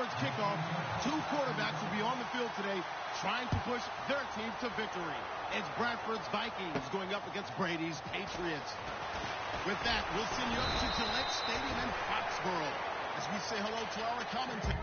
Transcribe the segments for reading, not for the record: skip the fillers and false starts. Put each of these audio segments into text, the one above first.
Howard's kickoff. Two quarterbacks will be on the field today trying to push their team to victory. It's Bradford's Vikings going up against Brady's Patriots. With that, we'll send you up to Gillette Stadium in Foxborough as we say hello to our commentators.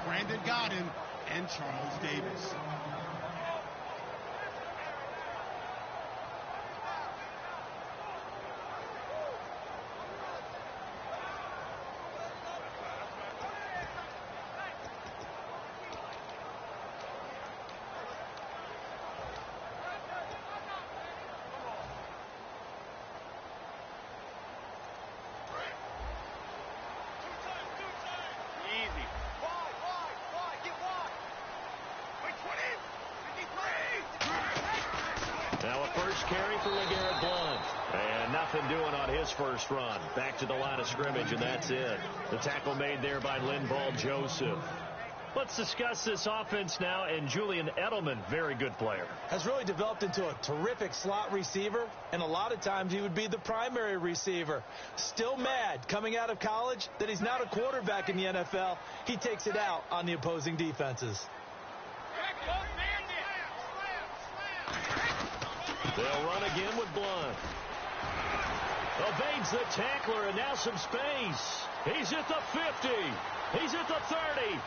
Brandon Godden and Charles Davis. Now a first carry for LeGarrette Blount. And nothing doing on his first run. Back to the line of scrimmage, and that's it. The tackle made there by Linval Joseph. Let's discuss this offense now, and Julian Edelman, very good player. Has really developed into a terrific slot receiver, and a lot of times he would be the primary receiver. Still mad coming out of college that he's not a quarterback in the NFL. He takes it out on the opposing defenses. They'll run again with Blount. Evades the tackler, and now some space. He's at the 50. He's at the 30.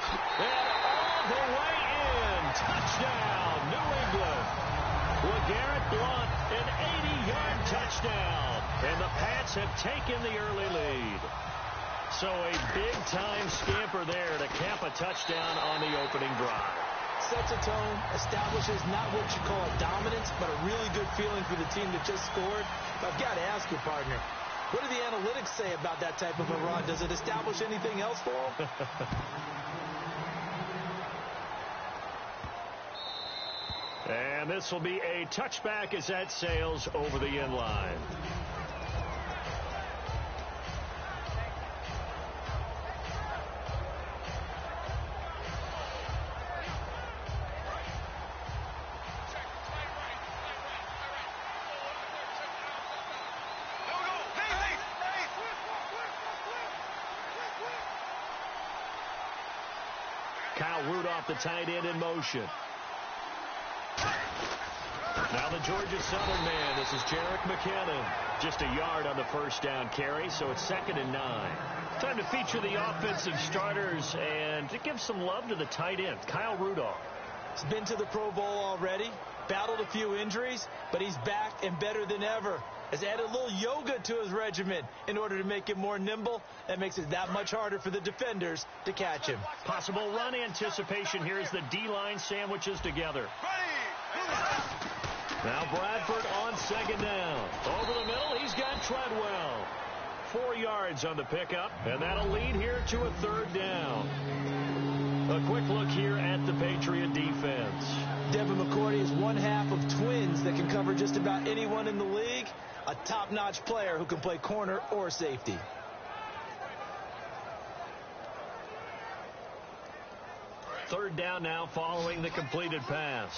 And all the way in. Touchdown, New England. LeGarrette Blount, an 80-yard touchdown. And the Pats have taken the early lead. So a big-time scamper there to cap a touchdown on the opening drive. Sets a tone, establishes not what you call a dominance, but a really good feeling for the team that just scored. But I've got to ask you, partner, what do the analytics say about that type of a run? Does it establish anything else for them? And this will be a touchback as that sails over the end line. Kyle Rudolph, the tight end, in motion. Now the Georgia Southern man. This is Jerick McKinnon. Just a yard on the first down carry, so it's 2nd and 9. Time to feature the offensive starters and to give some love to the tight end, Kyle Rudolph. He's been to the Pro Bowl already, battled a few injuries, but he's back and better than ever. Has added a little yoga to his regimen in order to make him more nimble. That makes it that much harder for the defenders to catch him. Possible run anticipation here as the D-line sandwiches together. Now Bradford on 2nd down. Over the middle, he's got Treadwell. 4 yards on the pickup, and that'll lead here to a 3rd down. A quick look here at the Patriot defense. Devin McCourty is one half of twins that can cover just about anyone in the league. A top-notch player who can play corner or safety. Third down now following the completed pass.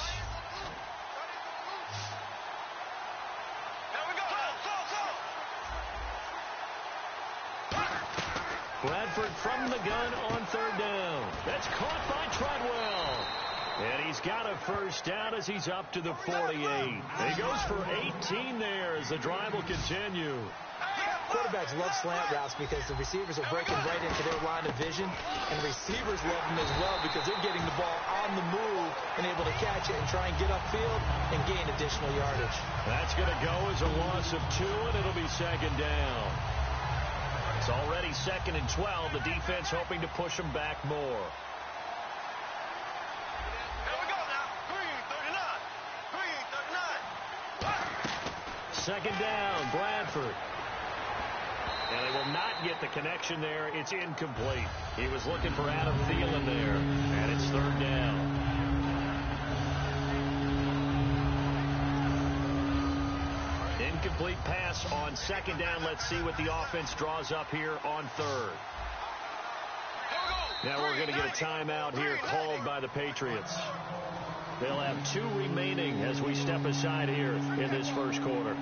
Bradford from the gun on 3rd down. That's caught by Treadwell. And he's got a first down as he's up to the 48. He goes for 18 there as the drive will continue. Quarterbacks love slant routes because the receivers are breaking right into their line of vision. And receivers love them as well because they're getting the ball on the move and able to catch it and try and get upfield and gain additional yardage. That's going to go as a loss of 2, and it'll be 2nd down. It's already 2nd and 12. The defense hoping to push them back more. Second down, Bradford. And they will not get the connection there. It's incomplete. He was looking for Adam Thielen there. And it's 3rd down. Incomplete pass on second down. Let's see what the offense draws up here on third. Now we're going to get a timeout here called by the Patriots. They'll have 2 remaining as we step aside here in this first quarter.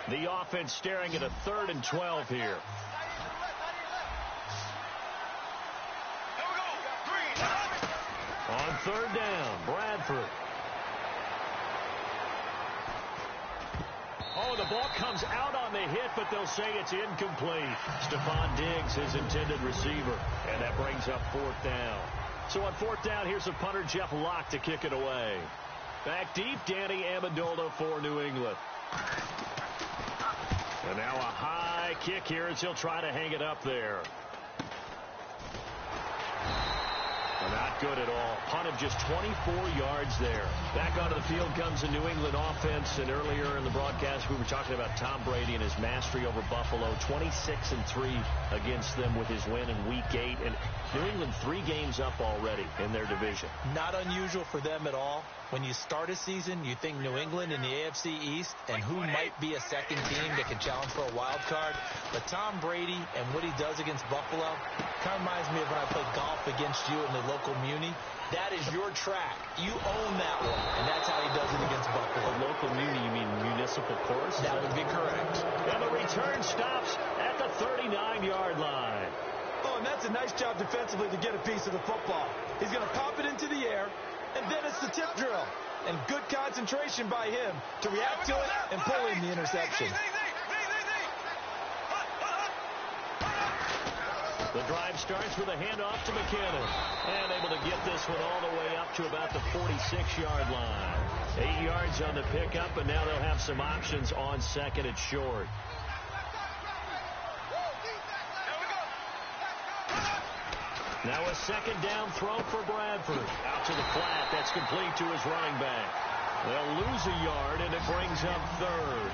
The offense staring at a 3rd and 12 here. On third down, Bradford. Oh, the ball comes out on the hit, but they'll say it's incomplete. Stephon Diggs, his intended receiver, and that brings up 4th down. So on 4th down, here's the punter, Jeff Locke, to kick it away. Back deep, Danny Amendola for New England. And now a high kick here as he'll try to hang it up there. Not good at all. Punt of just 24 yards there. Back onto the field comes the New England offense. And earlier in the broadcast, we were talking about Tom Brady and his mastery over Buffalo. 26-3 against them with his win in Week 8. And New England 3 games up already in their division. Not unusual for them at all. When you start a season, you think New England in the AFC East and who might be a second team that can challenge for a wild card. But Tom Brady and what he does against Buffalo kind of reminds me of when I played golf against you in the local muni. That is your track. You own that one, and that's how he does it against Buffalo. The local muni, you mean municipal course? That would be correct. And the return stops at the 39-yard line. Oh, and that's a nice job defensively to get a piece of the football. He's going to pop it into the air, and then it's the tip drill. And good concentration by him to react to it and pull in the interception. The drive starts with a handoff to McKinnon. And able to get this one all the way up to about the 46-yard line. 8 yards on the pickup, and now they'll have some options on second and short. Now a second down throw for Bradford. Out to the flat. That's complete to his running back. They'll lose a yard, and it brings up third.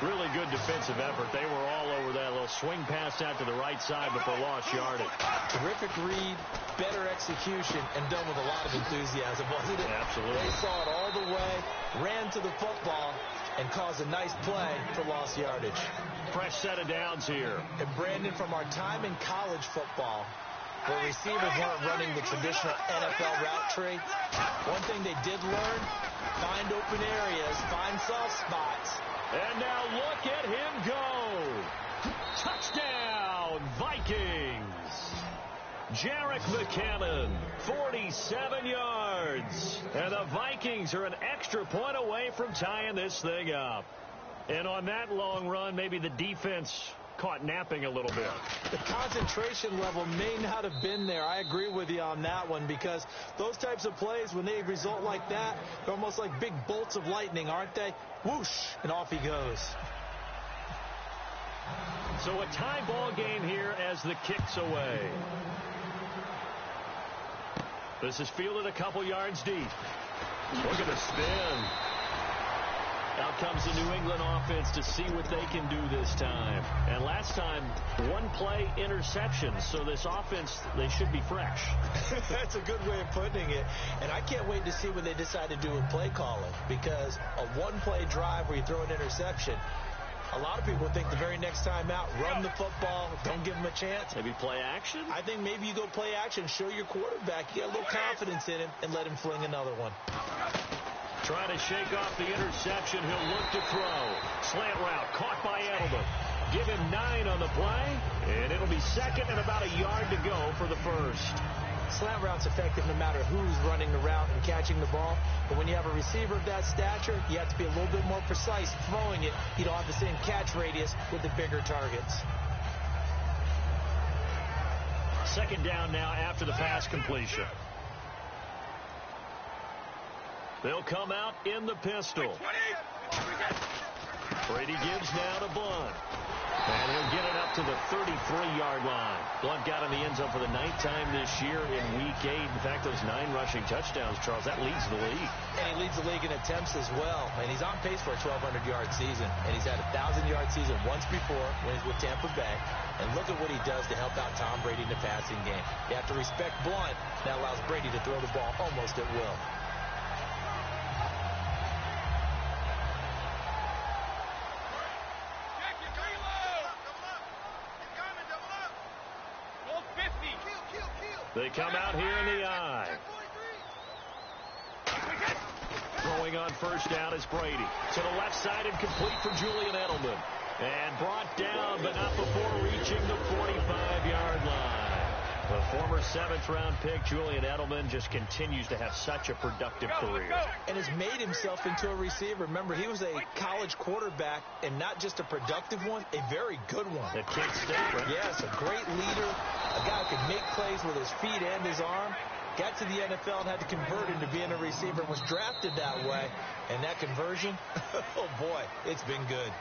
Really good defensive effort. They were all over that little swing pass out to the right side, but they lost yardage. Terrific read, better execution, and done with a lot of enthusiasm, wasn't it? Absolutely. They saw it all the way, ran to the football, and caused a nice play for lost yardage. Fresh set of downs here. And Brandon, from our time in college football, where receivers weren't running the traditional NFL route tree, one thing they did learn, find open areas, find soft spots. And now look at him go. Touchdown, Vikings. Jerick McKinnon, 47 yards. And the Vikings are an extra point away from tying this thing up. And on that long run, maybe the defense caught napping a little bit. The concentration level may not have been there. I agree with you on that one, because those types of plays, when they result like that, they're almost like big bolts of lightning, aren't they? Whoosh, and off he goes. So a tie ball game here as the kick's away. This is fielded a couple yards deep. Look at the spin. Out comes the New England offense to see what they can do this time. And last time, one play interception. So this offense, they should be fresh. That's a good way of putting it. And I can't wait to see what they decide to do with play calling. Because a one-play drive where you throw an interception, a lot of people think the very next time out, run the football, don't give them a chance. Maybe play action? I think maybe you go play action, show your quarterback, you get a little confidence in him, and let him fling another one. Trying to shake off the interception. He'll look to throw. Slant route caught by Edelman. Give him 9 on the play, and it'll be second and about a yard to go for the first. Slant route's effective no matter who's running the route and catching the ball. But when you have a receiver of that stature, you have to be a little bit more precise throwing it. You don't have the same catch radius with the bigger targets. Second down now after the pass completion. They'll come out in the pistol. Brady gives now to Blunt. And he'll get it up to the 33-yard line. Blunt got in the end zone for the 9th time this year in Week 8. In fact, those 9 rushing touchdowns, Charles, that leads the league. And he leads the league in attempts as well. And he's on pace for a 1,200-yard season. And he's had a 1,000-yard season once before when he's with Tampa Bay. And look at what he does to help out Tom Brady in the passing game. You have to respect Blunt. That allows Brady to throw the ball almost at will. They come out here in the I. Throwing on first down is Brady. To the left side and complete for Julian Edelman. And brought down, but not before reaching the 45-yard line. The former 7th-round pick, Julian Edelman, just continues to have such a productive career. And has made himself into a receiver. Remember, he was a college quarterback, and not just a productive one, a very good one. At Kent State, right? Yes, a great leader, a guy who could make plays with his feet and his arm. Got to the NFL and had to convert into being a receiver and was drafted that way. And that conversion, oh boy, it's been good.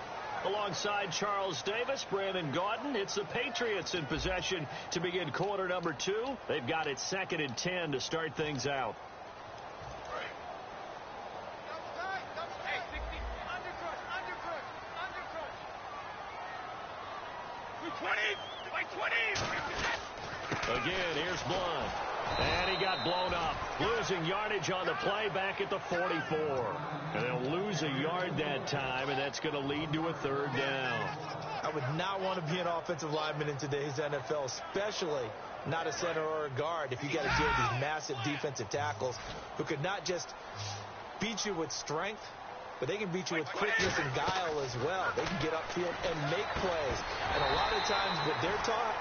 Alongside Charles Davis, Brandon Gaudin, it's the Patriots in possession to begin quarter number 2. They've got it 2nd and 10 to start things out. Again, here's Blunt. And he got blown up. Losing yardage on the play back at the 44. And they'll lose a yard that time, and that's going to lead to a 3rd down. I would not want to be an offensive lineman in today's NFL, especially not a center or a guard, if you got to deal with these massive defensive tackles who could not just beat you with strength, but they can beat you with quickness and guile as well. They can get upfield and make plays. And a lot of times what they're taught,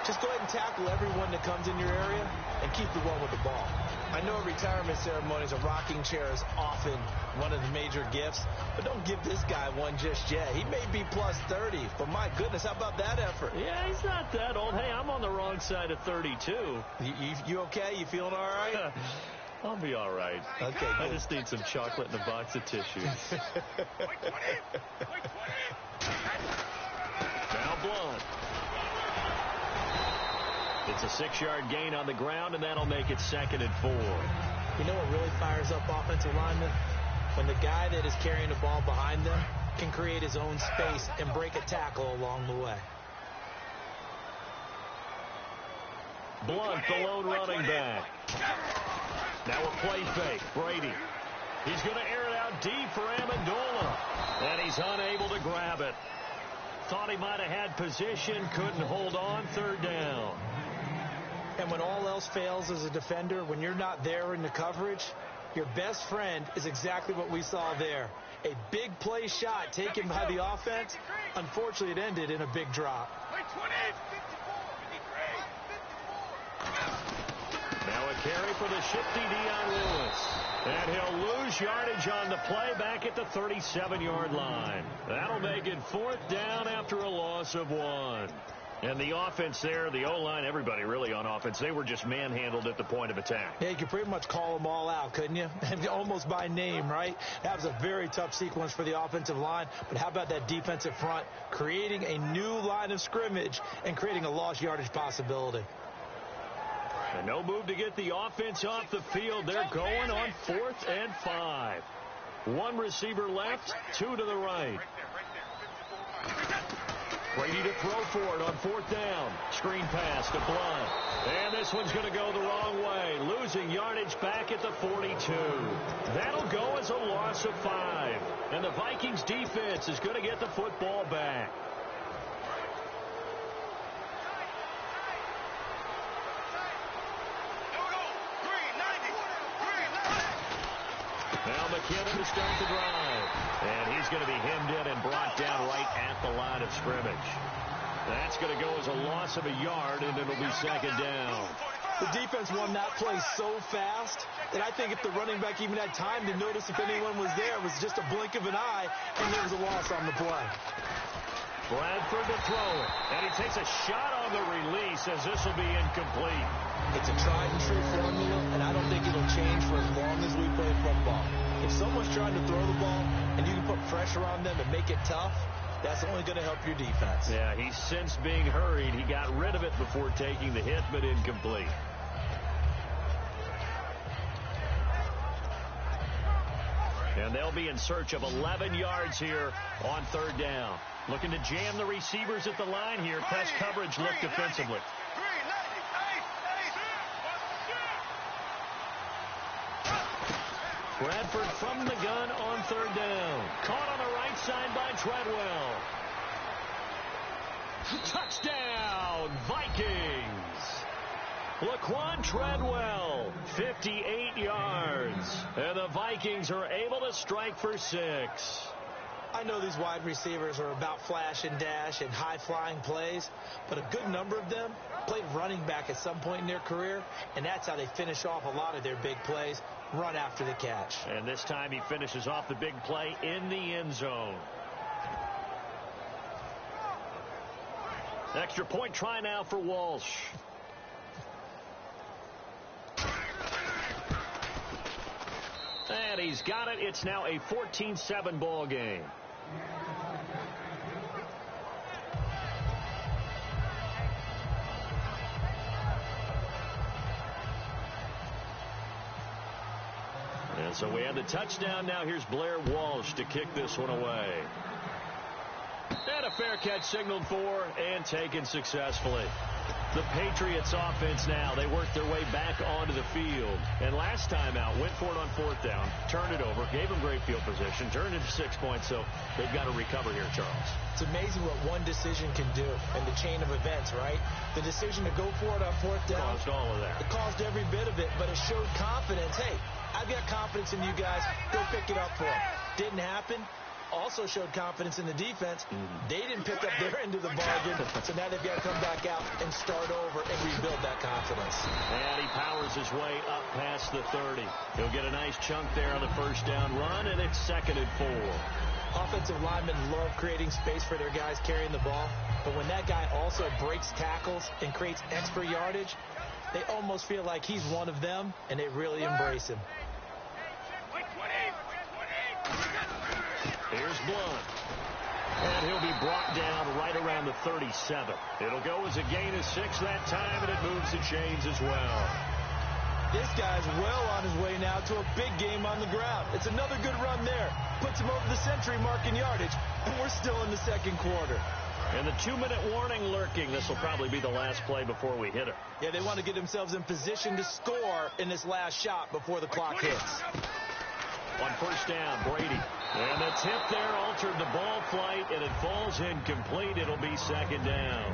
just go ahead and tackle everyone that comes in your area and keep the one with the ball. I know at retirement ceremonies, a rocking chair is often one of the major gifts, but don't give this guy one just yet. He may be plus 30, but my goodness, how about that effort? Yeah, he's not that old. Hey, I'm on the wrong side of 32. You okay? You feeling all right? I'll be all right. Okay, I just need some chocolate and a box of tissues. Now Blunt. It's a 6-yard gain on the ground, and that'll make it 2nd and 4. You know what really fires up offensive linemen? When the guy that is carrying the ball behind them can create his own space and break a tackle along the way. Blunt, the lone running back. Now a play fake. Brady. He's going to air it out deep for Amendola. And he's unable to grab it. Thought he might have had position, couldn't hold on. 3rd down. And when all else fails as a defender, when you're not there in the coverage, your best friend is exactly what we saw there. A big play shot taken by the offense. Unfortunately, it ended in a big drop. Now a carry for the shifty Dion Lewis. And he'll lose yardage on the play back at the 37-yard line. That'll make it 4th down after a loss of 1. And the offense there, the O-line, everybody really on offense, they were just manhandled at the point of attack. Yeah, you could pretty much call them all out, couldn't you? Almost by name, right? That was a very tough sequence for the offensive line. But how about that defensive front creating a new line of scrimmage and creating a lost yardage possibility? And no move to get the offense off the field. They're going on 4th and 5. 1 receiver left, 2 to the right. Brady to throw for it on 4th down. Screen pass to Blunt. And this one's going to go the wrong way. Losing yardage back at the 42. That'll go as a loss of 5. And the Vikings defense is going to get the football back. Now McKinnon to start the drive. And he's going to be hemmed in and brought down right at the line of scrimmage. That's going to go as a loss of a yard, and it'll be 2nd down. The defense won that play so fast that I think if the running back even had time to notice if anyone was there, it was just a blink of an eye, and there was a loss on the play. Bradford to throw it. And he takes a shot on the release as this will be incomplete. It's a tried and true formula, and I don't think it'll change for as long as we play football. If someone's trying to throw the ball and you can put pressure on them and make it tough, That's only going to help your defense. Yeah, he's since being hurried. He got rid of it before taking the hit, but incomplete. And they'll be in search of 11 yards here on third down. Looking to jam the receivers at the line here. Press coverage look defensively. Bradford from the gun on third down. Caught on the right side by Treadwell. Touchdown, Vikings. Laquan Treadwell, 58 yards. And the Vikings are able to strike for 6. I know these wide receivers are about flash and dash and high-flying plays, but a good number of them played running back at some point in their career, and that's how they finish off a lot of their big plays, run after the catch. And this time he finishes off the big play in the end zone. Extra point try now for Walsh. And he's got it. It's now a 14-7 ball game. And so we have the touchdown. Now here's Blair Walsh to kick this one away. And a fair catch signaled for and taken successfully. The Patriots offense now, they work their way back onto the field. And last time out, went for it on fourth down, turned it over, gave them great field position, turned it to 6 points, so they've got to recover here, Charles. It's amazing what one decision can do in the chain of events, right? The decision to go for it on fourth down. Caused all of that. It caused every bit of it, but it showed confidence. Hey, I've got confidence in you guys. Go pick it up for them. Didn't happen. Also showed confidence in the defense. They didn't pick up their end of the bargain, so now they've got to come back out and start over and rebuild that confidence. And he powers his way up past the 30. He'll get a nice chunk there on the first down run, and it's 2nd and 4. Offensive linemen love creating space for their guys carrying the ball, but when that guy also breaks tackles and creates extra yardage, they almost feel like he's one of them, and they really embrace him. Here's Blunt. And he'll be brought down right around the 37. It'll go as a gain of 6 that time, and it moves the chains as well. This guy's well on his way now to a big game on the ground. It's another good run there. Puts him over the century mark in yardage, and we're still in the second quarter. And the 2-minute warning lurking. This will probably be the last play before we hit it. Yeah, they want to get themselves in position to score in this last shot before the clock hits. On first down, Brady. And the tip there altered the ball flight, and it falls incomplete. It'll be 2nd down.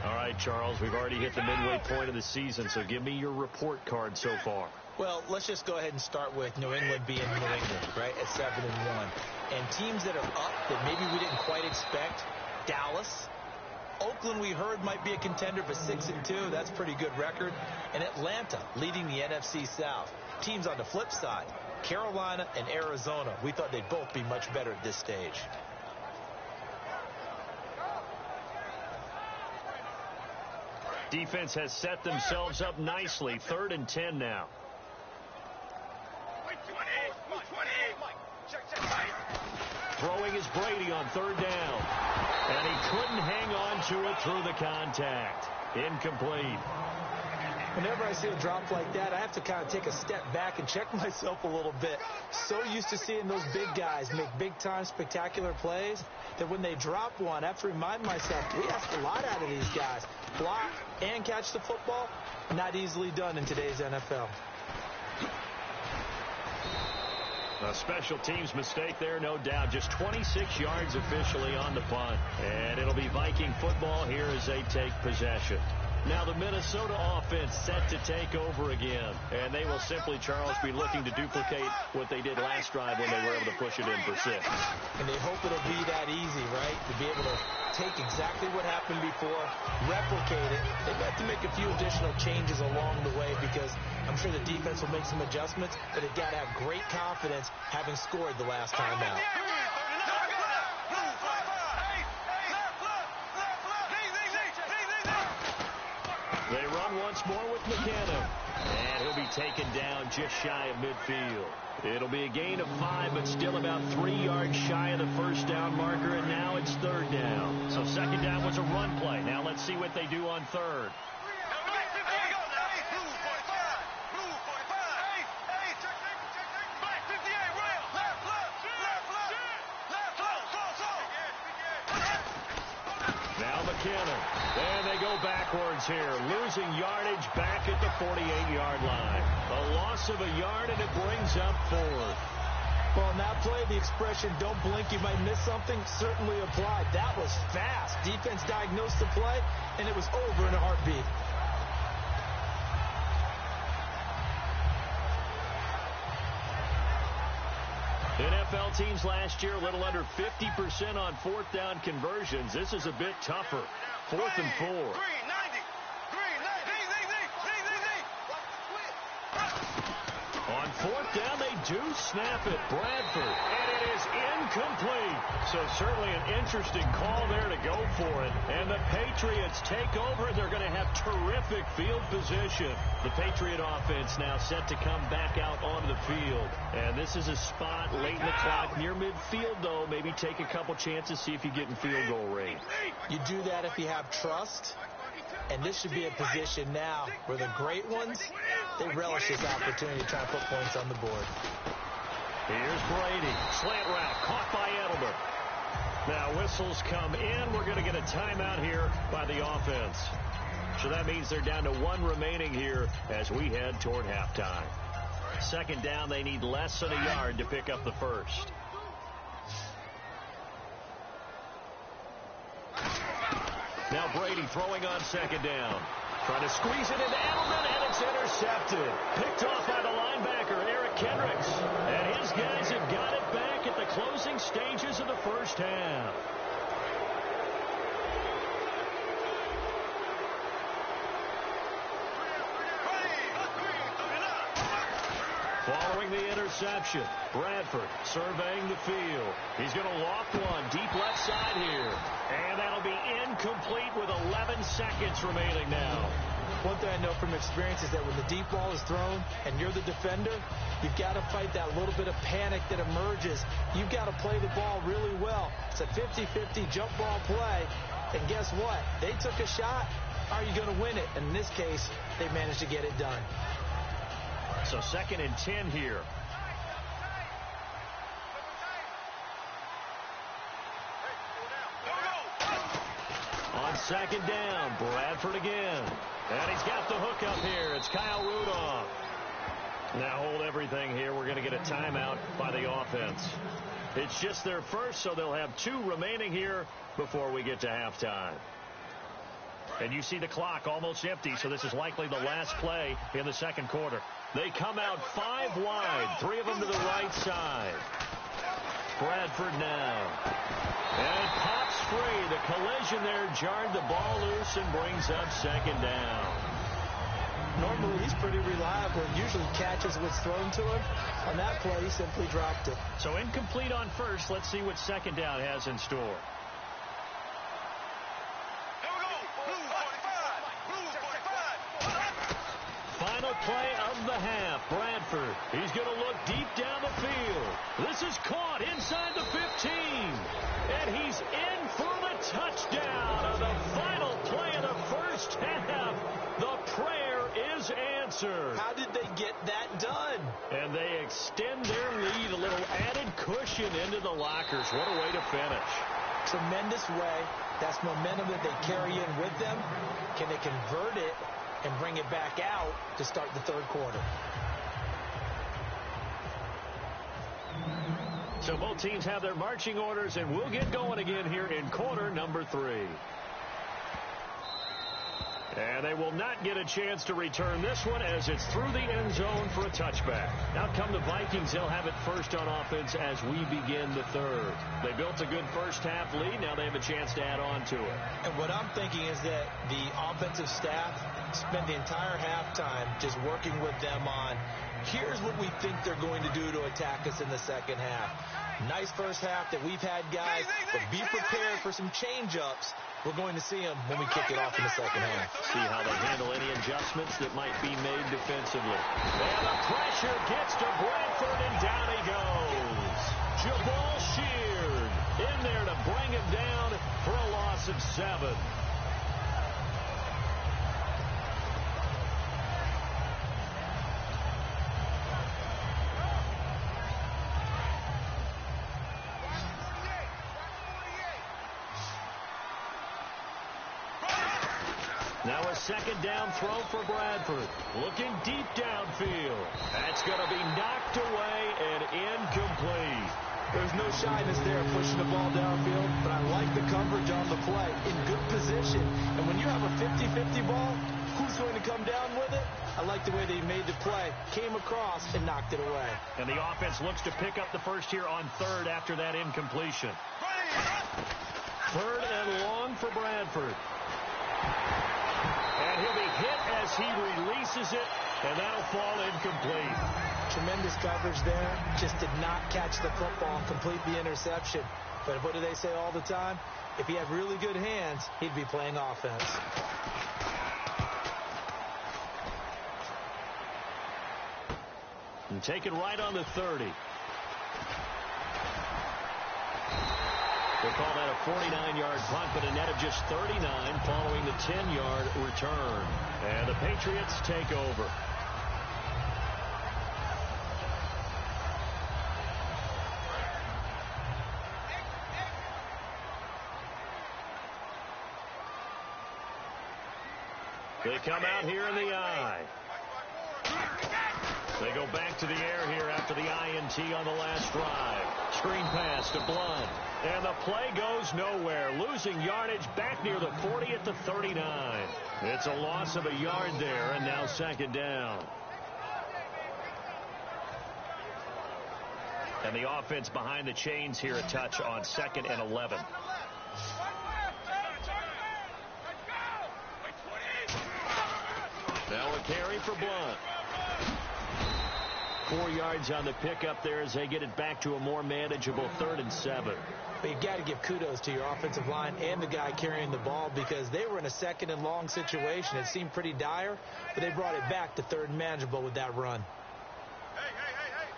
All right, Charles, we've already hit the midway point of the season, so give me your report card so far. Well, let's just go ahead and start with New England being New England, right, at 7-1. And teams that are up that maybe we didn't quite expect, Dallas. Oakland, we heard, might be a contender, but 6-2, that's a pretty good record. And Atlanta leading the NFC South. Teams on the flip side, Carolina and Arizona, we thought they'd both be much better at this stage. Defense has set themselves up nicely. 3rd and 10 now. Throwing is Brady on 3rd down. And he couldn't hang on to it through the contact. Incomplete. Whenever I see a drop like that, I have to kind of take a step back and check myself a little bit. So used to seeing those big guys make big-time spectacular plays that when they drop one, I have to remind myself, we ask a lot out of these guys. Block and catch the football, not easily done in today's NFL. A special teams mistake there, no doubt. Just 26 yards officially on the punt. And it'll be Viking football here as they take possession. Now the Minnesota offense set to take over again. And they will simply, Charles, be looking to duplicate what they did last drive when they were able to push it in for 6. And they hope it'll be that easy, right? To be able to take exactly what happened before, replicate it. They've got to make a few additional changes along the way because I'm sure the defense will make some adjustments, but they've got to have great confidence having scored the last time out. They run once more with McKinnon. And he'll be taken down just shy of midfield. It'll be a gain of 5, but still about 3 yards shy of the first down marker, and now it's third down. So second down was a run play. Now let's see what they do on third. Now McKinnon. And they go backwards here, losing yardage back at the 48-yard line. A loss of a yard, and it brings up 4. Well, in that play, the expression, don't blink, you might miss something, certainly applied. That was fast. Defense diagnosed the play, and it was over in a heartbeat. NFL teams last year a little under 50% on fourth down conversions. This is a bit tougher. 4th and 4. On fourth down, they do snap it. Bradford, and it is incomplete. So certainly an interesting call there to go for it. And the Patriots take over. They're going to have terrific field position. The Patriot offense now set to come back out onto the field. And this is a spot late in the clock near midfield, though. Maybe take a couple chances, see if you get in field goal range. You do that if you have trust. And this should be a position now where the great ones, they relish this opportunity to try and put points on the board. Here's Brady. Slant route caught by Edelman. Now whistles come in. We're going to get a timeout here by the offense. So that means they're down to 1 remaining here as we head toward halftime. Second down, they need less than a yard to pick up the first. Now Brady throwing on second down. Trying to squeeze it into Edelman, and it's intercepted. Picked off by the linebacker, Eric Kendricks. And his guys have got it back at the closing stages of the first half. Following the interception, Bradford surveying the field. He's going to loft one deep left side here. And that'll be incomplete with 11 seconds remaining now. One thing I know from experience is that when the deep ball is thrown and you're the defender, you've got to fight that little bit of panic that emerges. You've got to play the ball really well. It's a 50-50 jump ball play. And guess what? They took a shot. Are you going to win it? And in this case, they managed to get it done. So 2nd and 10 here. On second down, Bradford again. And he's got the hook up here. It's Kyle Rudolph. Now hold everything here. We're going to get a timeout by the offense. It's just their first, so they'll have 2 remaining here before we get to halftime. And you see the clock almost empty, so this is likely the last play in the second quarter. They come out 5 wide, 3 of them to the right side. Bradford now. And it pops free. The collision there jarred the ball loose and brings up second down. Normally, he's pretty reliable and usually catches what's thrown to him. On that play, he simply dropped it. So incomplete on first. Let's see what second down has in store. Final play of the half. Bradford. He's going to look deep down the field. This is caught inside the 15. And he's in for the touchdown of the final play of the first half. The prayer is answered. How did they get that done? And they extend their lead, a little added cushion into the lockers. What a way to finish. Tremendous way. That's momentum that they carry in with them. Can they convert it and bring it back out to start the third quarter? So both teams have their marching orders, and we'll get going again here in quarter number 3. And they will not get a chance to return this one as it's through the end zone for a touchback. Out come the Vikings. They'll have it first on offense as we begin the third. They built a good first half lead. Now they have a chance to add on to it. And what I'm thinking is that the offensive staff spent the entire halftime just working with them on, here's what we think they're going to do to attack us in the second half. Nice first half that we've had, guys, but be prepared for some change-ups. We're going to see them when we kick it off in the second half. See how they handle any adjustments that might be made defensively. And the pressure gets to Bradford, and down he goes. Jabal Sheard in there to bring him down for a loss of 7. Now a second down throw for Bradford. Looking deep downfield. That's going to be knocked away and incomplete. There's no shyness there pushing the ball downfield, but I like the coverage on the play. In good position. And when you have a 50-50 ball, who's going to come down with it? I like the way they made the play. Came across and knocked it away. And the offense looks to pick up the first here on third after that incompletion. Third and long for Bradford. And he'll be hit as he releases it, and that'll fall incomplete. Tremendous coverage there. Just did not catch the football and complete the interception. But what do they say all the time? If he had really good hands, he'd be playing offense. And taken right on the 30. We'll call that a 49-yard punt, but a net of just 39 following the 10-yard return. And the Patriots take over. They come out here in the I. They go back to the air here after the INT on the last drive. Screen pass to Blunt. And the play goes nowhere. Losing yardage back near the 40 at the 39. It's a loss of a yard there, and now second down. And the offense behind the chains here a touch on 2nd and 11. Now a carry for Blunt. 4 yards on the pickup there as they get it back to a more manageable 3rd and 7. But you've got to give kudos to your offensive line and the guy carrying the ball because they were in a 2nd and long situation. It seemed pretty dire, but they brought it back to 3rd and manageable with that run.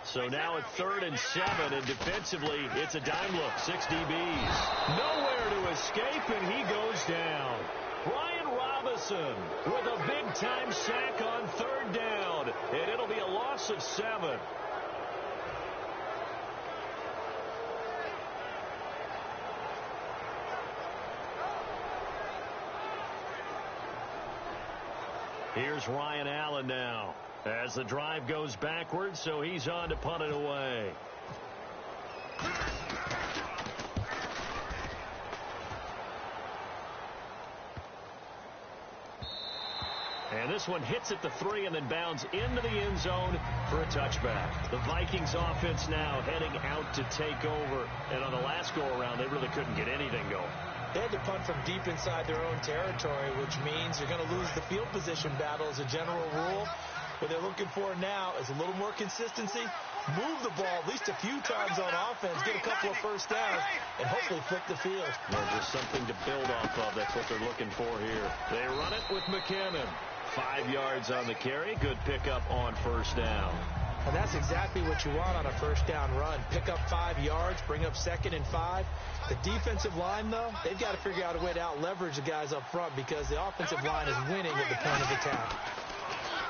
So now at 3rd and 7, and defensively, it's a dime look. 6 DBs. Nowhere to escape, and he goes down. Brian Robinson with a big-time sack on 3rd down, and it'll be a loss of 7. Here's Ryan Allen now as the drive goes backwards, so he's on to punt it away. And this one hits at the 3 and then bounds into the end zone for a touchback. The Vikings offense now heading out to take over. And on the last go-around, they really couldn't get anything going. They had to punt from deep inside their own territory, which means you're going to lose the field position battle as a general rule. What they're looking for now is a little more consistency, move the ball at least a few times on offense, get a couple of first downs, and hopefully flip the field. Just something to build off of. That's what they're looking for here. They run it with McKinnon. 5 yards on the carry. Good pickup on first down. And that's exactly what you want on a first down run. Pick up 5 yards, bring up 2nd and 5. The defensive line, though, they've got to figure out a way to out-leverage the guys up front because the offensive line is winning at the point of attack.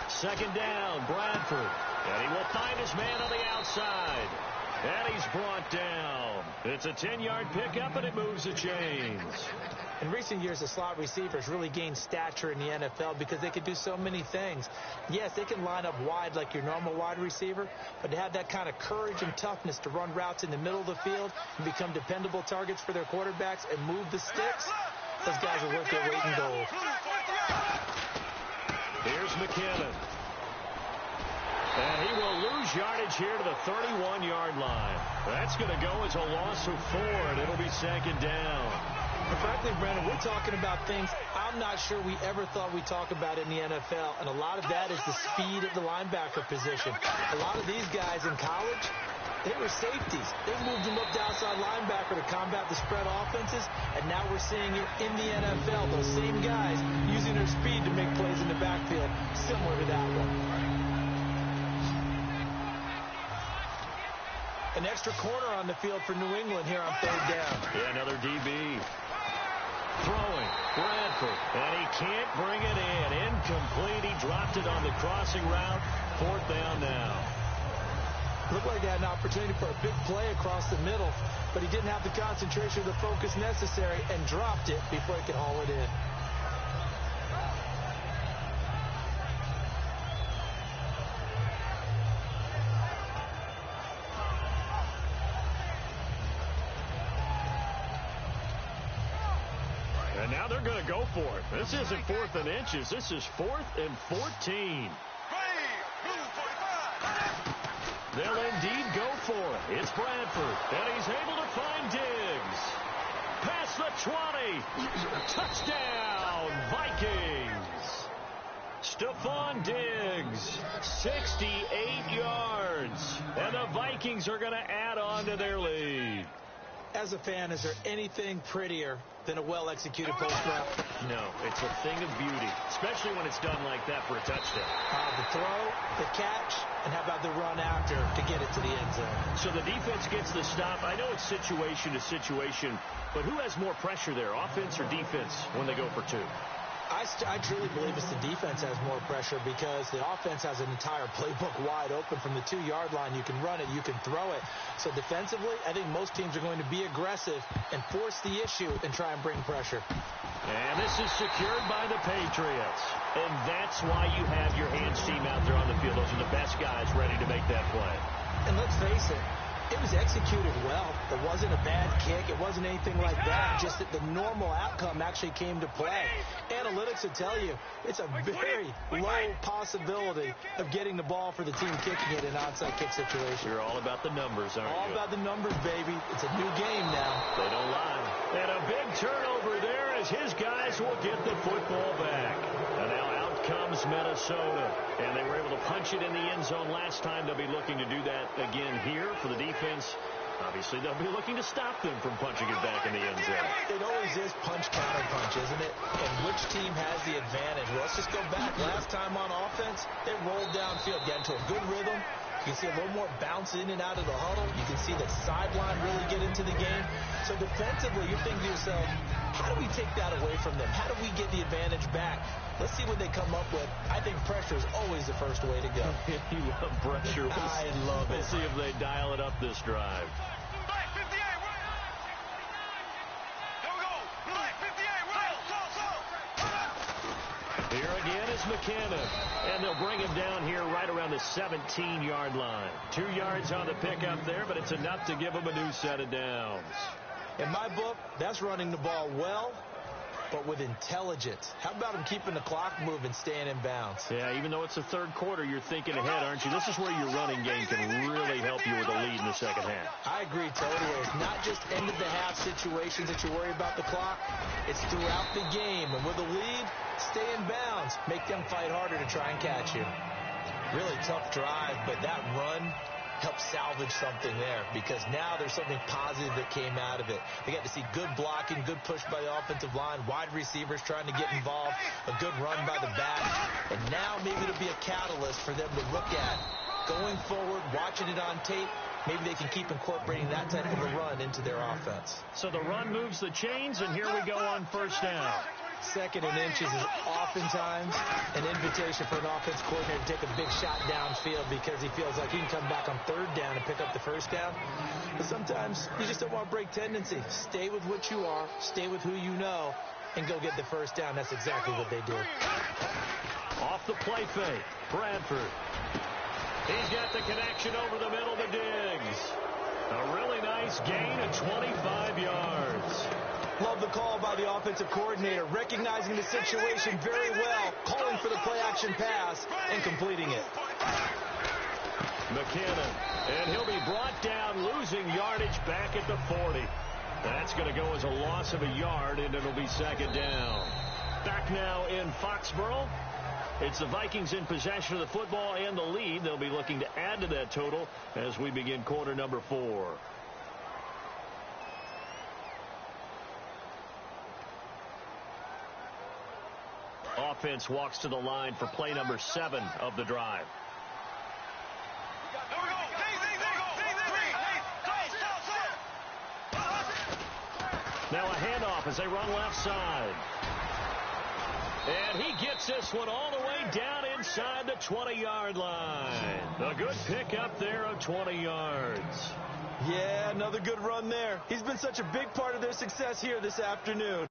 2nd down, Bradford. And he will find his man on the outside. And he's brought down. It's a 10-yard pickup, and it moves the chains. In recent years, the slot receivers really gained stature in the NFL because they could do so many things. Yes, they can line up wide like your normal wide receiver, but to have that kind of courage and toughness to run routes in the middle of the field and become dependable targets for their quarterbacks and move the sticks, those guys are worth their weight in gold. Here's McKinnon. And he will lose yardage here to the 31-yard line. That's going to go as a loss of 4, and it'll be 2nd down. And frankly, Brandon, we're talking about things I'm not sure we ever thought we'd talk about in the NFL, and a lot of that is the speed at the linebacker position. A lot of these guys in college, They were safeties. They moved them up to outside linebacker to combat the spread offenses, and now we're seeing it in the NFL. Those same guys using their speed to make plays in the backfield, similar to that one. An extra corner on the field for New England here on third down. Yeah, another DB. Throwing, Bradford, and he can't bring it in. Incomplete. He dropped it on the crossing route. Fourth down now. Looked like he had an opportunity for a big play across the middle, but he didn't have the concentration or the focus necessary and dropped it before he could haul it in. And now they're going to go for it. This isn't 4th and inches. This is 4th and 14. They'll indeed go for it. It's Bradford, and he's able to find Diggs. Past the 20. Touchdown, Vikings. Stephon Diggs, 68 yards. And the Vikings are going to add on to their lead. As a fan, is there anything prettier than a well-executed post route? No, it's a thing of beauty, especially when it's done like that for a touchdown. The throw, the catch, and how about the run after to get it to the end zone? So the defense gets the stop. I know it's situation to situation, but who has more pressure there, offense or defense, when they go for two? I truly believe it's the defense has more pressure because the offense has an entire playbook wide open from the 2-yard line. You can run it, you can throw it. So defensively, I think most teams are going to be aggressive and force the issue and try and bring pressure. And this is secured by the Patriots. And that's why you have your hands team out there on the field. Those are the best guys ready to make that play. And let's face it, it was executed well. It wasn't a bad kick. It wasn't anything like that. Just that the normal outcome actually came to play. Analytics will tell you it's a very low possibility of getting the ball for the team kicking it in an onside kick situation. You're all about the numbers, aren't you? All about the numbers, baby. It's a new game now. They don't lie. And a big turnover there as his guys will get the football back. And now out comes Minnesota. And they were able to punch it in the end zone last time. They'll be looking to do that again here for the defense. Obviously, they'll be looking to stop them from punching it back in the end zone. It always is punch-counter-punch, isn't it? And which team has the advantage? Well, let's just go back. Last time on offense, they rolled downfield, got into a good rhythm. You can see a little more bounce in and out of the huddle. You can see the sideline really get into the game. So defensively, you're thinking to yourself, how do we take that away from them? How do we get the advantage back? Let's see what they come up with. I think pressure is always the first way to go. You love pressure. I love it. We'll see if they dial it up this drive. Here again is McKinnon, and they'll bring him down here right around the 17-yard line. 2 yards on the pickup there, but it's enough to give him a new set of downs. In my book, that's running the ball well, but with intelligence. How about him keeping the clock moving, staying in bounds? Yeah, even though it's the third quarter, you're thinking ahead, aren't you? This is where your running game can really help you with a lead in the second half. I agree totally. It's not just end-of-the-half situations that you worry about the clock. It's throughout the game. And with a lead, stay in bounds. Make them fight harder to try and catch you. Really tough drive, but that run helped salvage something there because now there's something positive that came out of it. They got to see good blocking, good push by the offensive line, wide receivers trying to get involved, a good run by the back, and now maybe it'll be a catalyst for them to look at going forward, watching it on tape. Maybe they can keep incorporating that type of a run into their offense. So the run moves the chains, and here we go on first down. 2nd and inches is oftentimes an invitation for an offense coordinator to take a big shot downfield because he feels like he can come back on 3rd down and pick up the 1st down. But sometimes you just don't want to break tendency. Stay with what you are, stay with who you know, and go get the 1st down. That's exactly what they do. Off the play fake, Bradford. He's got the connection over the middle to Diggs. A really nice gain of 25 yards. Love the call by the offensive coordinator, recognizing the situation very well, calling for the play-action pass, and completing it. McKinnon, and he'll be brought down, losing yardage back at the 40. That's going to go as a loss of a yard, and it'll be 2nd down. Back now in Foxborough. It's the Vikings in possession of the football and the lead. They'll be looking to add to that total as we begin quarter number 4. Offense walks to the line for play number 7 of the drive. Now a handoff as they run left side. And he gets this one all the way down inside the 20-yard line. A good pickup there of 20 yards. Yeah, another good run there. He's been such a big part of their success here this afternoon.